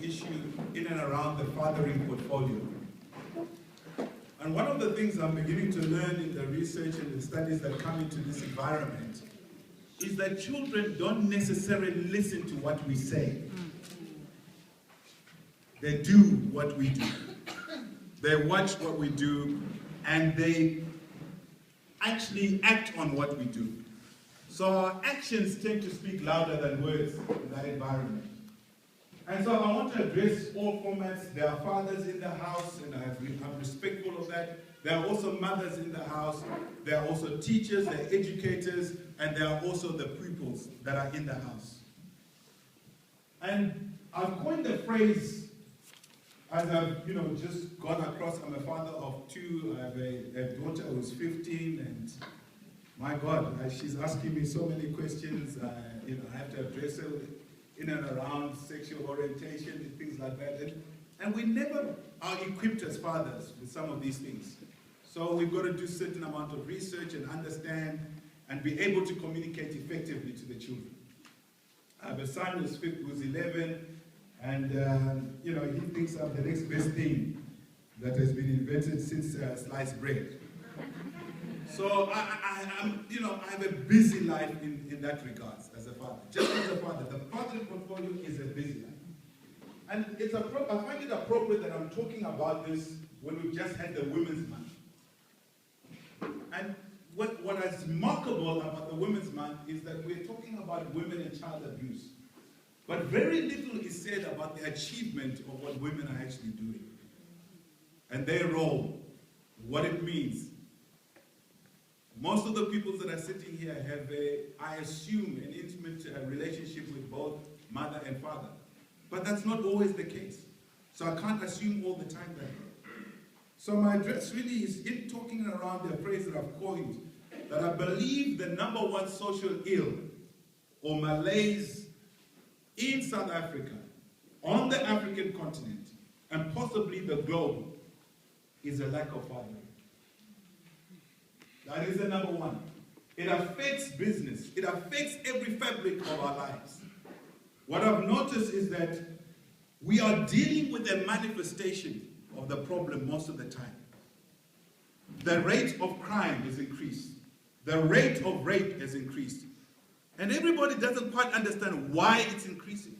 issue in and around the fathering portfolio. And one of the things I'm beginning to learn in the research and the studies that come into this environment is that children don't necessarily listen to what we say. They do what we do. They watch what we do, and they actually act on what we do. So our actions tend to speak louder than words in that environment. And so I want to address all formats. There are fathers in the house, and I'm respectful of that. There are also mothers in the house. There are also teachers, there are educators, and there are also the pupils that are in the house. And I've coined the phrase, as I've just gone across. I'm a father of two. I have a daughter who's 15, and my God, she's asking me so many questions. I have to address her in and around sexual orientation and things like that. And we never are equipped as fathers with some of these things. So we've got to do a certain amount of research and understand and be able to communicate effectively to the children. I have a son who's 11, and he thinks I'm the next best thing that has been invented since sliced bread. So I have a busy life in that regards as a father. Just as a father, the father portfolio is a busy life. And I find it appropriate that I'm talking about this when we've just had the Women's Month. And what is remarkable about the Women's Month is that we're talking about women and child abuse. But very little is said about the achievement of what women are actually doing. And their role, what it means. Most of the people that are sitting here have, I assume, an intimate relationship with both mother and father. But that's not always the case. So I can't assume all the time that. So my address really is in talking around the phrase that I've coined, that I believe the number one social ill or malaise in South Africa, on the African continent, and possibly the globe, is a lack of fathering. That is the number one. It affects business. It affects every fabric of our lives. What I've noticed is that we are dealing with a manifestation of the problem most of the time. The rate of crime has increased. The rate of rape has increased. And everybody doesn't quite understand why it's increasing.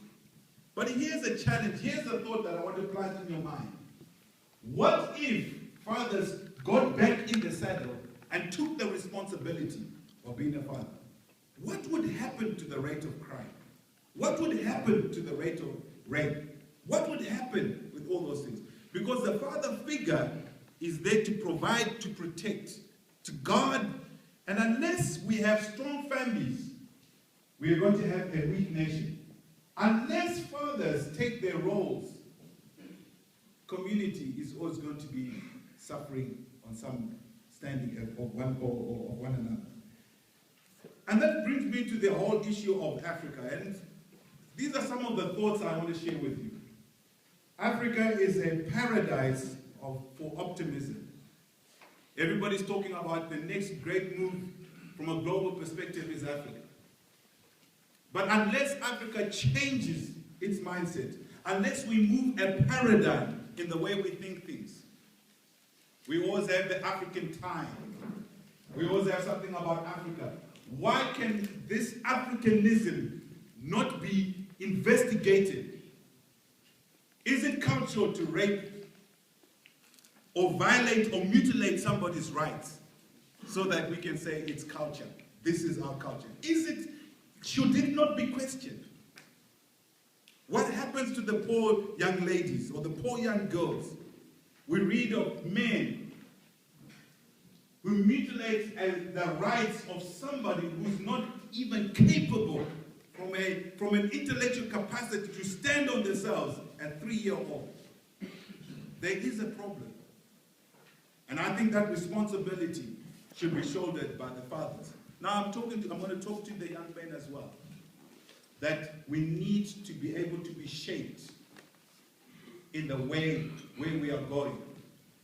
But here's a challenge. Here's a thought that I want to plant in your mind. What if fathers got back in the saddle and took the responsibility of being a father? What would happen to the rate of crime? What would happen to the rate of rape? What would happen with all those things? Because the father figure is there to provide, to protect, to guard. And unless we have strong families, we are going to have a weak nation. Unless fathers take their roles, community is always going to be suffering on some standing of one another. And that brings me to the whole issue of Africa. And these are some of the thoughts I want to share with you. Africa is a paradise for optimism. Everybody's talking about the next great move from a global perspective is Africa. But unless Africa changes its mindset, unless we move a paradigm in the way we think things, we always have the African time. We always have something about Africa. Why can this Africanism not be investigated? Is it cultural to rape or violate or mutilate somebody's rights so that we can say it's culture? This is our culture. Should it not be questioned? What happens to the poor young ladies or the poor young girls? We read of men who mutilate the rights of somebody who's not even capable from an intellectual capacity to stand on themselves at 3-year-old. There is a problem. And I think that responsibility should be shouldered by the fathers. Now I'm going to talk to the young men as well. That we need to be able to be shaped in the way where we are going.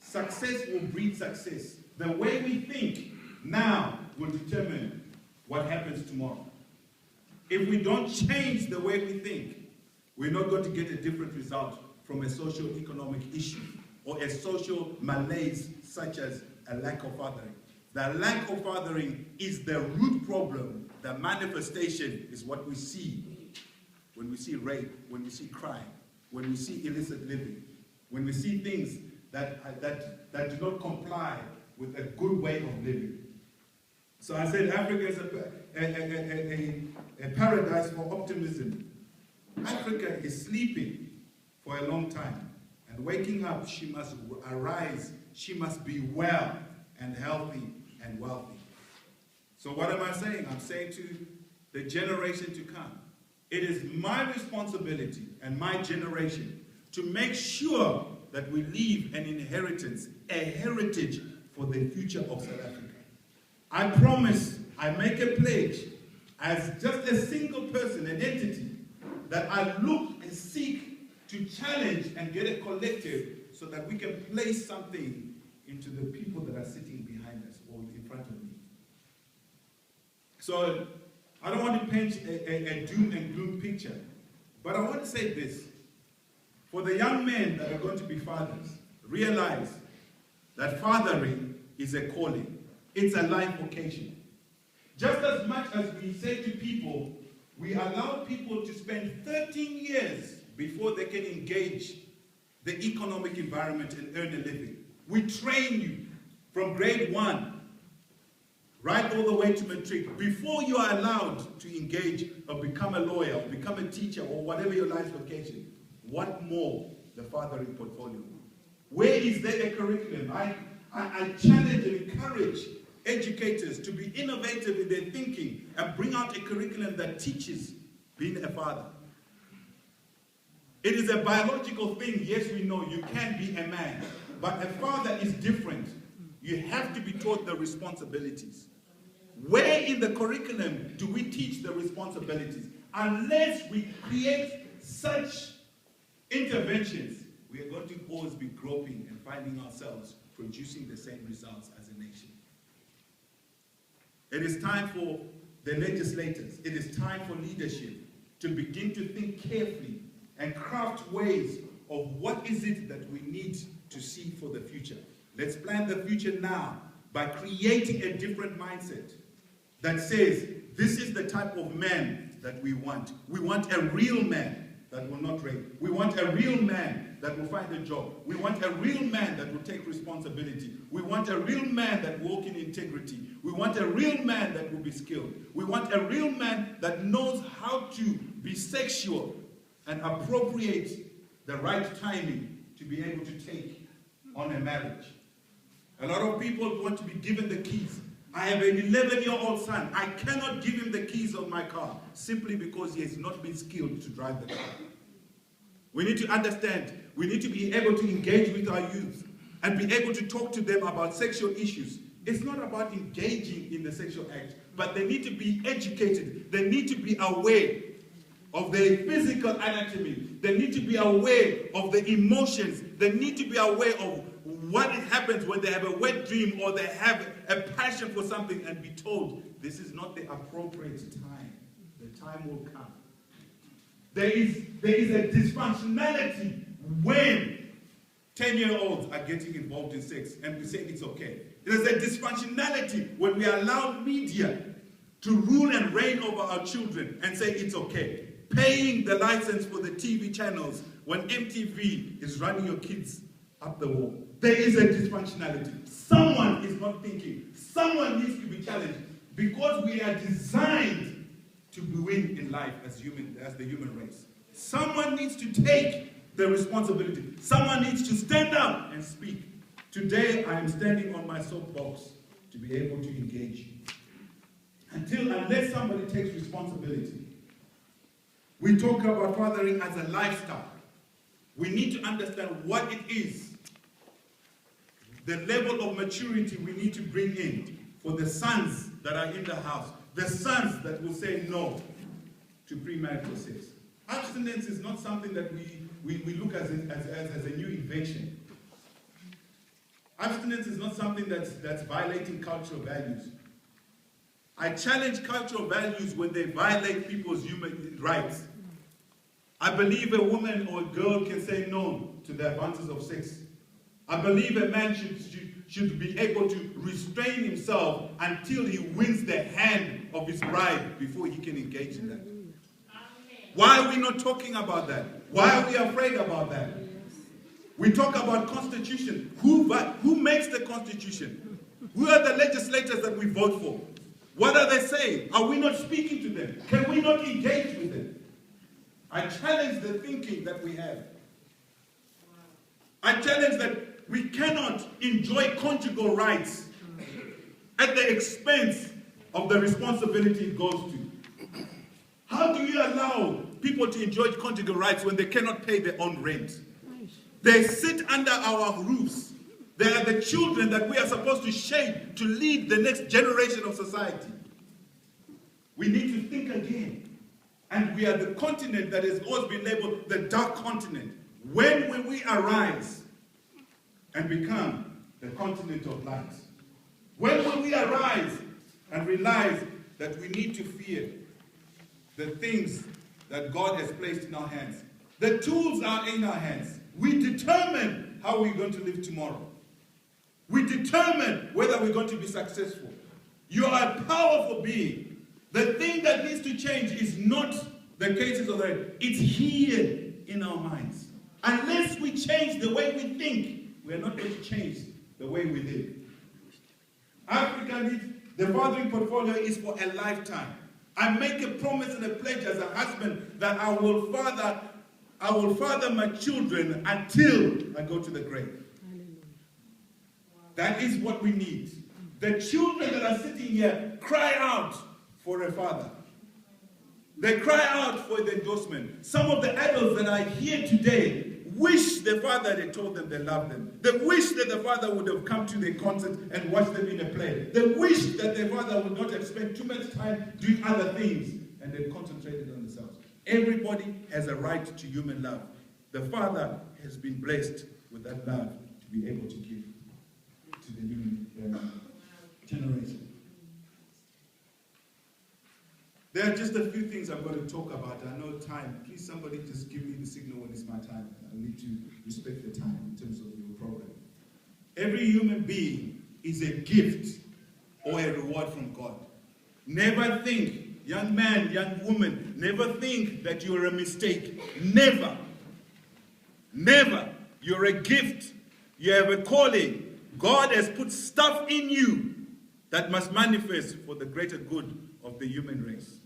Success will breed success. The way we think now will determine what happens tomorrow. If we don't change the way we think, we're not going to get a different result from a socio-economic issue or a social malaise such as a lack of fathering. The lack of fathering is the root problem. The manifestation is what we see when we see rape, when we see crime, when we see illicit living, when we see things that do not comply with a good way of living. So I said Africa is a paradise for optimism. Africa is sleeping for a long time, and waking up, she must arise, she must be well and healthy and wealthy. So what am I saying? I'm saying to the generation to come, it is my responsibility and my generation to make sure that we leave an inheritance, a heritage for the future of South Africa. I promise, I make a pledge, as just a single person, an entity, that I look and seek to challenge and get a collective so that we can place something into the people that are sitting behind us or in front of me. So I don't want to paint a doom and gloom picture, but I want to say this. For the young men that are going to be fathers, realize that fathering is a calling. It's a life vocation. Just as much as we say to people, we allow people to spend 13 years before they can engage the economic environment and earn a living. We train you from grade 1 right all the way to matric. Before you are allowed to engage or become a lawyer or become a teacher or whatever your life vocation, what more the fathering portfolio? Where is there a curriculum? I challenge and encourage educators to be innovative in their thinking and bring out a curriculum that teaches being a father. It is a biological thing. Yes, we know you can be a man, but a father is different. You have to be taught the responsibilities. Where in the curriculum do we teach the responsibilities? Unless we create such interventions, we are going to always be groping and finding ourselves producing the same results as a nation. It is time for the legislators, it is time for leadership to begin to think carefully and craft ways of what is it that we need to see for the future. Let's plan the future now by creating a different mindset that says, this is the type of man that we want. We want a real man that will not rape. We want a real man that will find a job. We want a real man that will take responsibility. We want a real man that will walk in integrity. We want a real man that will be skilled. We want a real man that knows how to be sexual and appropriate the right timing to be able to take on a marriage. A lot of people want to be given the keys. I have an 11-year-old son. I cannot give him the keys of my car simply because he has not been skilled to drive the car. We need to understand, we need to be able to engage with our youth and be able to talk to them about sexual issues. It's not about engaging in the sexual act, but they need to be educated. They need to be aware of their physical anatomy. They need to be aware of the emotions. They need to be aware of what happens when they have a wet dream or they have a passion for something and be told, this is not the appropriate time. The time will come. There is a dysfunctionality when 10-year-olds are getting involved in sex and we say it's okay. There's a dysfunctionality when we allow media to rule and reign over our children and say it's okay. Paying the license for the TV channels when MTV is running your kids up the wall. There is a dysfunctionality. Someone is not thinking. Someone needs to be challenged because we are designed to win in life as the human race. Someone needs to take the responsibility. Someone needs to stand up and speak. Today, I am standing on my soapbox to be able to engage. Unless somebody takes responsibility, we talk about fathering as a lifestyle. We need to understand what it is, the level of maturity we need to bring in for the sons that are in the house, the sons that will say no to premarital sex. Abstinence is not something that we look at as a new invention. Abstinence is not something that's violating cultural values. I challenge cultural values when they violate people's human rights. I believe a woman or a girl can say no to the advances of sex. I believe a man should be able to restrain himself until he wins the hand of his bride before he can engage in that. Why are we not talking about that? Why are we afraid about that? We talk about constitution. Who makes the constitution? Who are the legislators that we vote for? What are they saying? Are we not speaking to them? Can we not engage with them? I challenge the thinking that we have. I challenge that we cannot enjoy conjugal rights at the expense of the responsibility it goes to. How do you allow people to enjoy conjugal rights when they cannot pay their own rent? They sit under our roofs. They are the children that we are supposed to shape to lead the next generation of society. We need to think again. And we are the continent that has always been labeled the dark continent. When will we arise and become the continent of light? When will we arise and realize that we need to fear the things that God has placed in our hands? The tools are in our hands. We determine how we're going to live tomorrow. We determine whether we're going to be successful. You are a powerful being. The thing that needs to change is not the cases of the, it's here in our minds. Unless we change the way we think, we are not going to change the way we live. Africa needs, the fathering portfolio is for a lifetime. I make a promise and a pledge as a husband that I will father my children until I go to the grave. That is what we need. The children that are sitting here cry out for a father. They cry out for the endorsement. Some of the adults that are here today wish the father had told them they love them. They wish that the father would have come to their concert and watched them in a play. They wish that their father would not have spent too much time doing other things and they concentrated on themselves. Everybody has a right to human love. The father has been blessed with that love to be able to give to the new generation. There are just a few things I'm going to talk about. I know time. Please, somebody just give me the signal when it's my time. I need to respect the time in terms of your program. Every human being is a gift or a reward from God. Never think, young man, young woman, never think that you're a mistake. Never. Never. You're a gift. You have a calling. God has put stuff in you that must manifest for the greater good of the human race.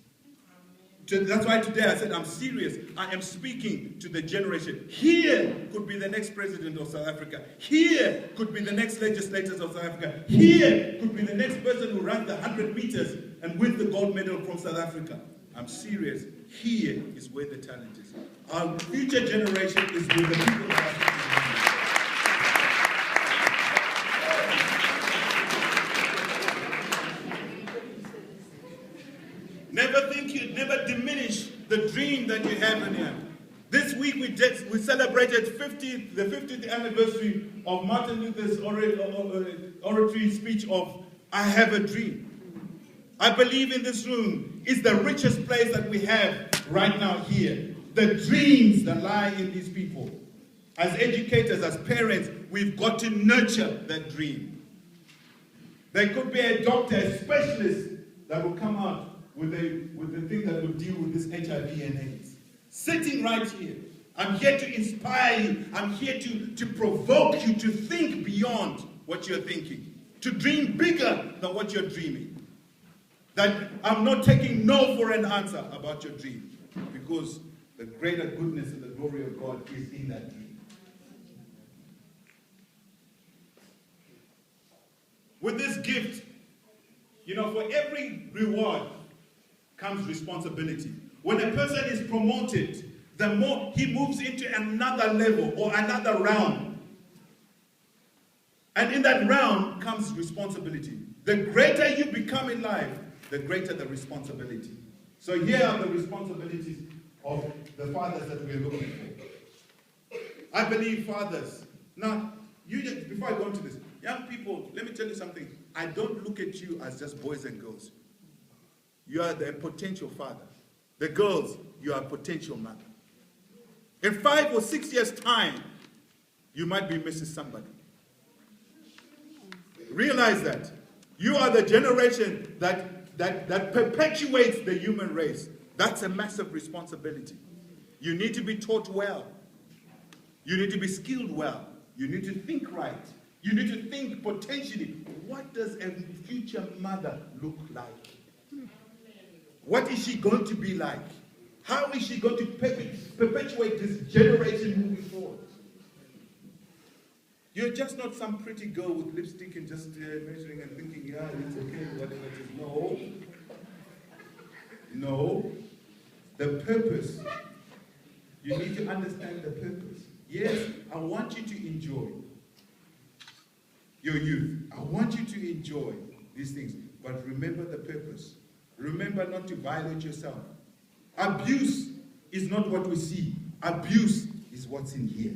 That's why today I said I'm serious. I am speaking to the generation. Here could be the next president of South Africa. Here could be the next legislators of South Africa. Here could be the next person who runs the 100 meters and wins the gold medal from South Africa. I'm serious. Here is where the talent is. Our future generation is with the people of Africa. Never diminish the dream that you have in here. This week we celebrated the 50th anniversary of Martin Luther's oratory speech of I Have a Dream. I believe in this room is the richest place that we have right now here. The dreams that lie in these people. As educators, as parents, we've got to nurture that dream. There could be a doctor, a specialist that will come out with the thing that will deal with this HIV and AIDS. Sitting right here. I'm here to inspire you. I'm here to provoke you to think beyond what you're thinking. To dream bigger than what you're dreaming. That I'm not taking no for an answer about your dream. Because the greater goodness and the glory of God is in that dream. With this gift, for every reward comes responsibility. When a person is promoted, the more he moves into another level or another realm. And in that realm comes responsibility. The greater you become in life, the greater the responsibility. So here are the responsibilities of the fathers that we're looking for. I believe fathers. Now, before I go into this, young people, let me tell you something. I don't look at you as just boys and girls. You are the potential father. The girls, you are a potential mother. In 5 or 6 years' time, you might be Mrs. Somebody. Realize that. You are the generation that perpetuates the human race. That's a massive responsibility. You need to be taught well. You need to be skilled well. You need to think right. You need to think potentially, what does a future mother look like? What is she going to be like? How is she going to perpetuate this generation moving forward? You're just not some pretty girl with lipstick and just measuring and thinking, yeah, it's okay, whatever it is. No. No. The purpose. You need to understand the purpose. Yes, I want you to enjoy your youth. I want you to enjoy these things. But remember the purpose. Remember not to violate yourself. Abuse is not what we see. Abuse is what's in here.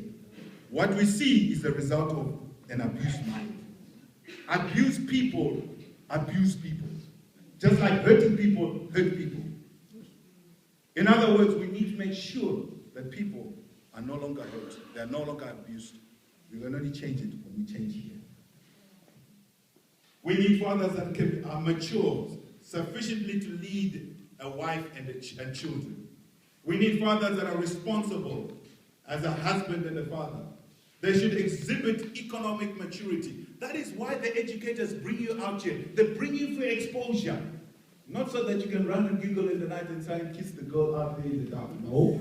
What we see is the result of an abused mind. Abused people abuse people. Just like hurting people hurt people. In other words, we need to make sure that people are no longer hurt. They are no longer abused. We can only change it when we change here. We need fathers that are mature sufficiently to lead a wife and children. We need fathers that are responsible as a husband and a father. They should exhibit economic maturity. That is why the educators bring you out here. They bring you for exposure. Not so that you can run and giggle in the night and try and kiss the girl out there in the dark. No.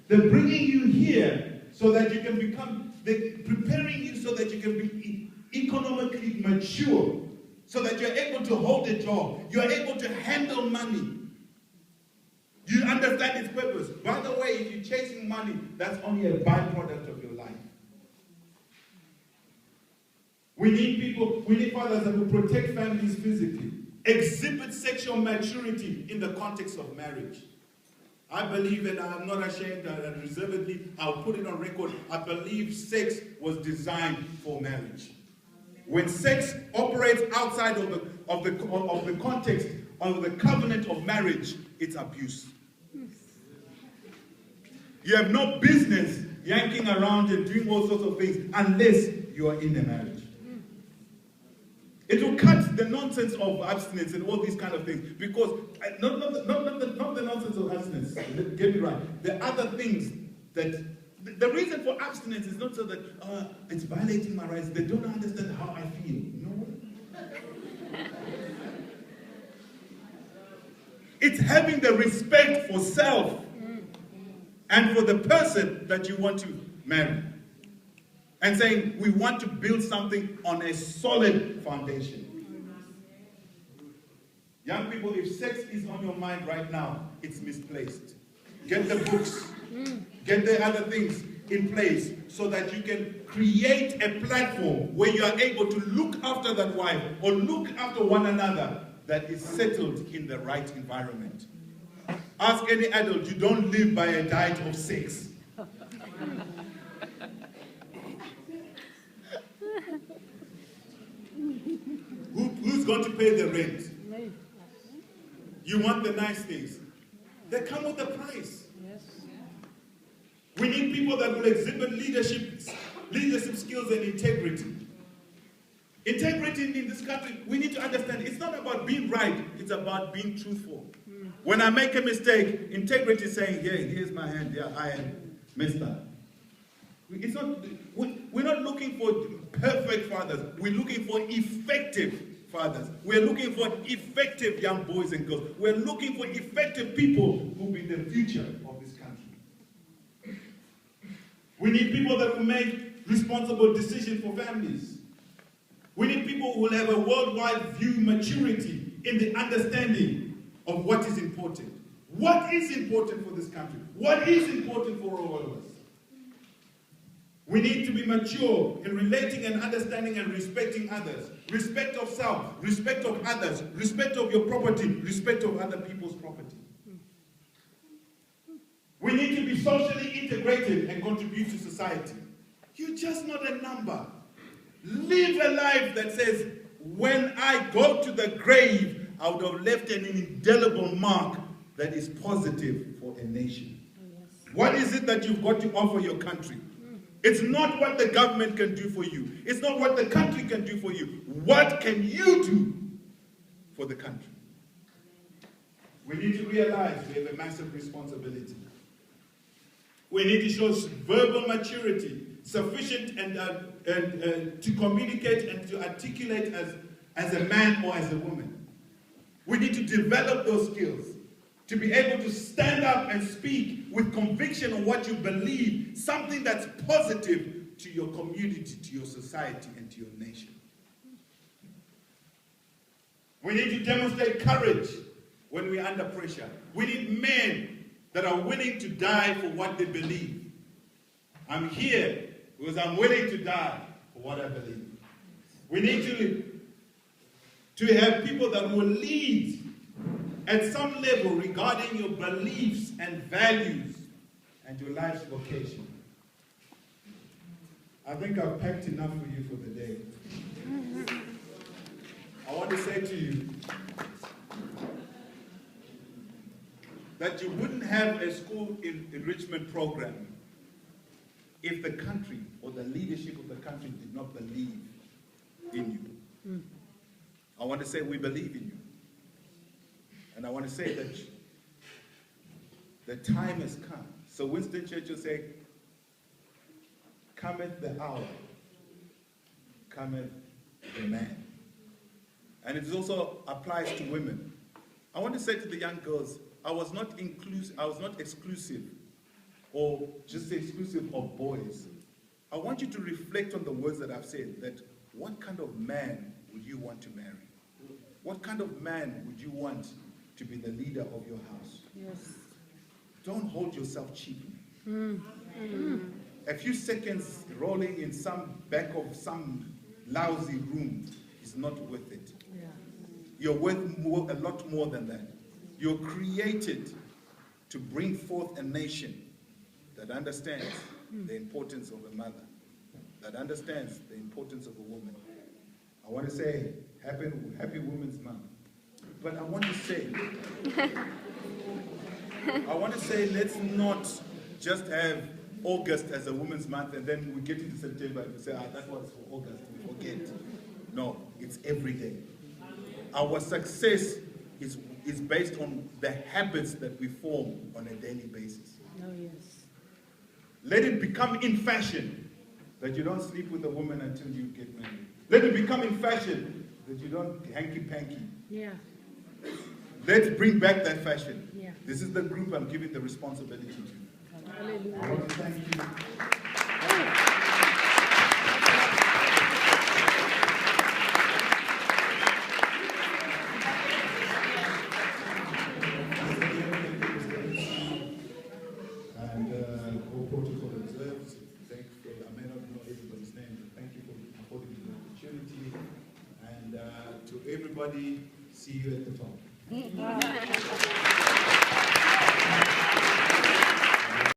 They're bringing you here so that you can become, they're preparing you so that you can be economically mature, so that you're able to hold a job, you're able to handle money. You understand its purpose. By the way, if you're chasing money, that's only a byproduct of your life. We need fathers that will protect families physically, exhibit sexual maturity in the context of marriage. I believe, and I'm not ashamed, and reservedly, I'll put it on record, I believe sex was designed for marriage. When sex operates outside of the context of the covenant of marriage, it's abuse. You have no business yanking around and doing all sorts of things unless you are in a marriage. It will cut the nonsense of abstinence and all these kind of things, because not the nonsense of abstinence. Get me right. The other things that the reason for abstinence is not so that it's violating my rights. They don't understand how I feel. No. It's having the respect for self and for the person that you want to marry. And saying, we want to build something on a solid foundation. Young people, if sex is on your mind right now, it's misplaced. Get the books, get the other things in place so that you can create a platform where you are able to look after that wife or look after one another that is settled in the right environment. Ask any adult, you don't live by a diet of sex. Who's going to pay the rent? You want the nice things. They come with a price. Yes. We need people that will exhibit leadership skills and integrity. Integrity in this country, we need to understand, it's not about being right, it's about being truthful. When I make a mistake, integrity is saying, here's my hand, I am messed up. We're not looking for perfect fathers. We're looking for effective fathers. We're looking for effective young boys and girls. We're looking for effective people who will be the future of this country. We need people that will make responsible decisions for families. We need people who will have a worldwide view maturity in the understanding of what is important. What is important for this country? What is important for all of us? We need to be mature in relating and understanding and respecting others. Respect of self, respect of others, respect of your property, respect of other people's property. We need to be socially integrated and contribute to society. You're just not a number. Live a life that says, when I go to the grave, I would have left an indelible mark that is positive for a nation. What is it that you've got to offer your country? It's not what the government can do for you. It's not what the country can do for you. What can you do for the country? We need to realize we have a massive responsibility. We need to show verbal maturity, sufficient and to communicate and to articulate as a man or as a woman. We need to develop those skills, to be able to stand up and speak with conviction on what you believe, something that's positive to your community, to your society, and to your nation. We need to demonstrate courage when we're under pressure. We need men that are willing to die for what they believe. I'm here because I'm willing to die for what I believe. We need to have people that will lead at some level regarding your beliefs and values and your life's vocation. I think I've packed enough for you for the day. I want to say to you that you wouldn't have a school enrichment program if the country or the leadership of the country did not believe in you. I want to say we believe in you. And I want to say that the time has come. So Winston Churchill said, cometh the hour, cometh the man. And it also applies to women. I want to say to the young girls, I was not exclusive or just exclusive of boys. I want you to reflect on the words that I've said, that what kind of man would you want to marry? What kind of man would you want to be the leader of your house? Yes. Don't hold yourself cheaply. A few seconds rolling in some back of some lousy room is not worth it. Yeah. You're worth a lot more than that. You're created to bring forth a nation that understands the importance of a mother, that understands the importance of a woman. I want to say happy Women's Month. But I want to say, let's not just have August as a Women's Month and then we get into September and we say, that was for August, we forget. No, it's every day. Our success is based on the habits that we form on a daily basis. Oh, yes. Let it become in fashion that you don't sleep with a woman until you get married. Let it become in fashion that you don't hanky-panky. Yeah. Let's bring back that fashion. Yeah. This is the group I'm giving the responsibility to. Hallelujah. I want to thank you. And all protocol observed. Thank you. I may not know everybody's name, but thank you for affording me the opportunity. And to everybody, see you at the top.